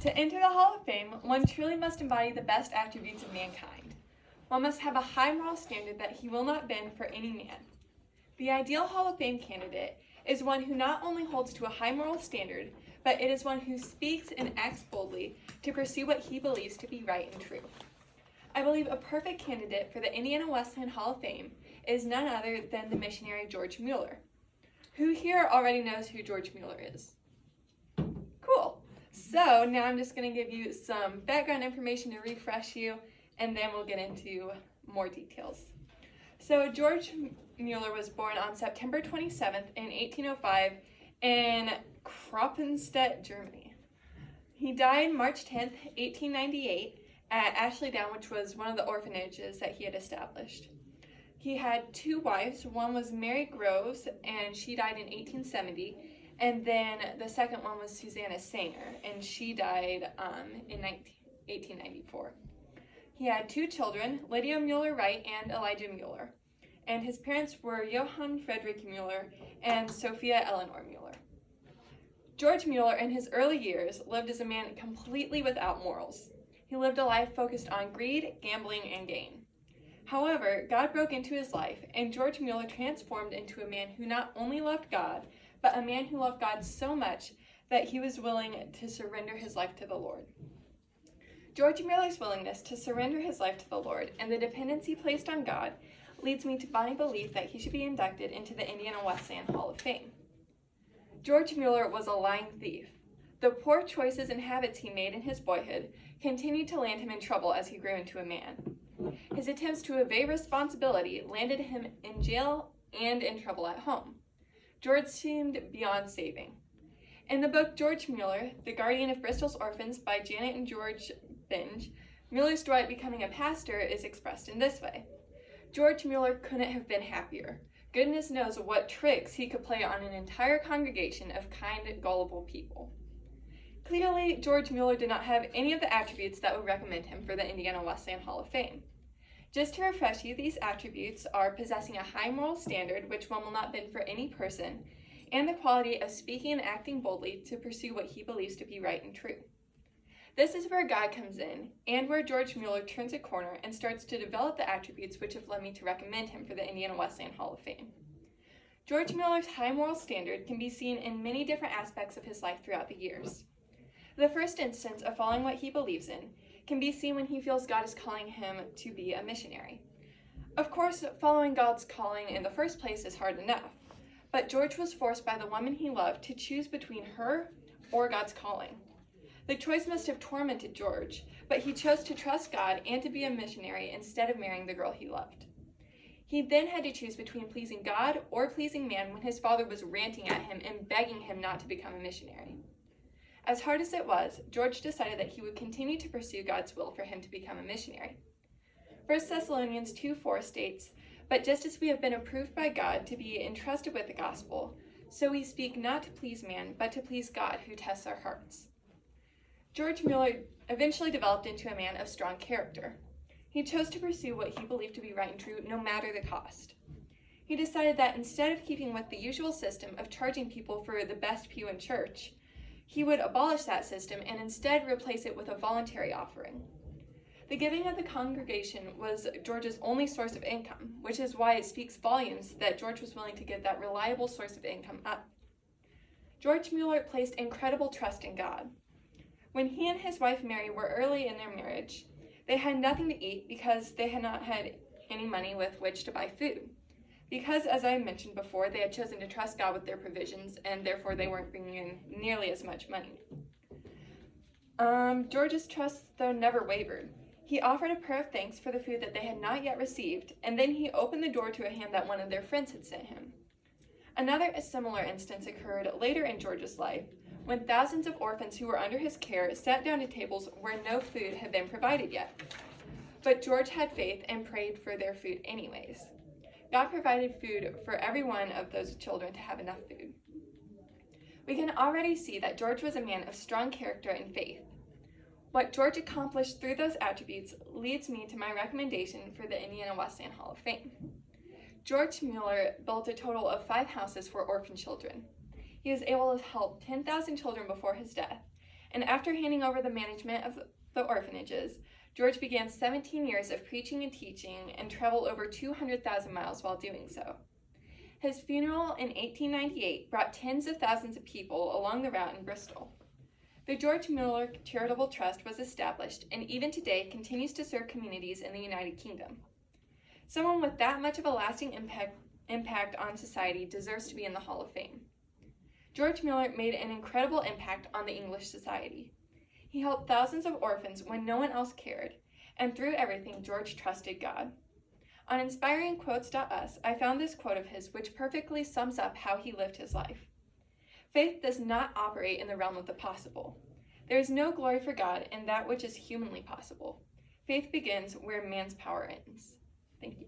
To enter the Hall of Fame, one truly must embody the best attributes of mankind. One must have a high moral standard that he will not bend for any man. The ideal Hall of Fame candidate is one who not only holds to a high moral standard, but it is one who speaks and acts boldly to pursue what he believes to be right and true. I believe a perfect candidate for the Indiana Wesleyan Hall of Fame is none other than the missionary George Mueller. Who here already knows who George Mueller is? Cool. So now I'm just going to give you some background information to refresh you, and then we'll get into more details. So George Mueller was born on September 27th in 1805 in Kroppenstedt, Germany. He died March 10th, 1898 at Ashley Down, which was one of the orphanages that he had established. He had two wives. One was Mary Groves, and she died in 1870. And then the second one was Susanna Sanger, and she died in 1894. He had two children, Lydia Mueller-Wright and Elijah Mueller. And his parents were Johann Friedrich Mueller and Sophia Eleanor Mueller. George Mueller, in his early years, lived as a man completely without morals. He lived a life focused on greed, gambling, and gain. However, God broke into his life, and George Mueller transformed into a man who not only loved God, but a man who loved God so much that he was willing to surrender his life to the Lord. George Mueller's willingness to surrender his life to the Lord and the dependency placed on God leads me to my belief that he should be inducted into the Indiana Wesleyan Hall of Fame. George Mueller was a lying thief. The poor choices and habits he made in his boyhood continued to land him in trouble as he grew into a man. His attempts to evade responsibility landed him in jail and in trouble at home. George seemed beyond saving. In the book George Mueller, The Guardian of Bristol's Orphans by Janet and George Binge, Mueller's story of becoming a pastor is expressed in this way. George Mueller couldn't have been happier. Goodness knows what tricks he could play on an entire congregation of kind, gullible people. Clearly, George Mueller did not have any of the attributes that would recommend him for the Indiana Wesleyan Hall of Fame. Just to refresh you, these attributes are possessing a high moral standard, which one will not bend for any person, and the quality of speaking and acting boldly to pursue what he believes to be right and true. This is where God comes in, and where George Mueller turns a corner and starts to develop the attributes which have led me to recommend him for the Indiana Wesleyan Hall of Fame. George Mueller's high moral standard can be seen in many different aspects of his life throughout the years. The first instance of following what he believes in can be seen when he feels God is calling him to be a missionary. Of course, following God's calling in the first place is hard enough, but George was forced by the woman he loved to choose between her or God's calling. The choice must have tormented George, but he chose to trust God and to be a missionary instead of marrying the girl he loved. He then had to choose between pleasing God or pleasing man when his father was ranting at him and begging him not to become a missionary. As hard as it was, George decided that he would continue to pursue God's will for him to become a missionary. 1 Thessalonians 2:4 states, "But just as we have been approved by God to be entrusted with the gospel, so we speak not to please man, but to please God who tests our hearts." George Mueller eventually developed into a man of strong character. He chose to pursue what he believed to be right and true, no matter the cost. He decided that instead of keeping with the usual system of charging people for the best pew in church, he would abolish that system and instead replace it with a voluntary offering. The giving of the congregation was George's only source of income, which is why it speaks volumes that George was willing to give that reliable source of income up. George Mueller placed incredible trust in God. When he and his wife Mary were early in their marriage, they had nothing to eat because they had not had any money with which to buy food. Because, as I mentioned before, they had chosen to trust God with their provisions, and therefore they weren't bringing in nearly as much money. George's trust, though, never wavered. He offered a prayer of thanks for the food that they had not yet received, and then he opened the door to a hand that one of their friends had sent him. Another similar instance occurred later in George's life, when thousands of orphans who were under his care sat down at tables where no food had been provided yet. But George had faith and prayed for their food anyways. God provided food for every one of those children to have enough food. We can already see that George was a man of strong character and faith. What George accomplished through those attributes leads me to my recommendation for the Indiana Wesleyan Hall of Fame. George Mueller built a total of 5 houses for orphan children. He was able to help 10,000 children before his death, and after handing over the management of the orphanages, George began 17 years of preaching and teaching and traveled over 200,000 miles while doing so. His funeral in 1898 brought tens of thousands of people along the route in Bristol. The George Mueller Charitable Trust was established and even today continues to serve communities in the United Kingdom. Someone with that much of a lasting impact on society deserves to be in the Hall of Fame. George Mueller made an incredible impact on the English society. He helped thousands of orphans when no one else cared, and through everything, George trusted God. On inspiringquotes.us, I found this quote of his which perfectly sums up how he lived his life. Faith does not operate in the realm of the possible. There is no glory for God in that which is humanly possible. Faith begins where man's power ends. Thank you.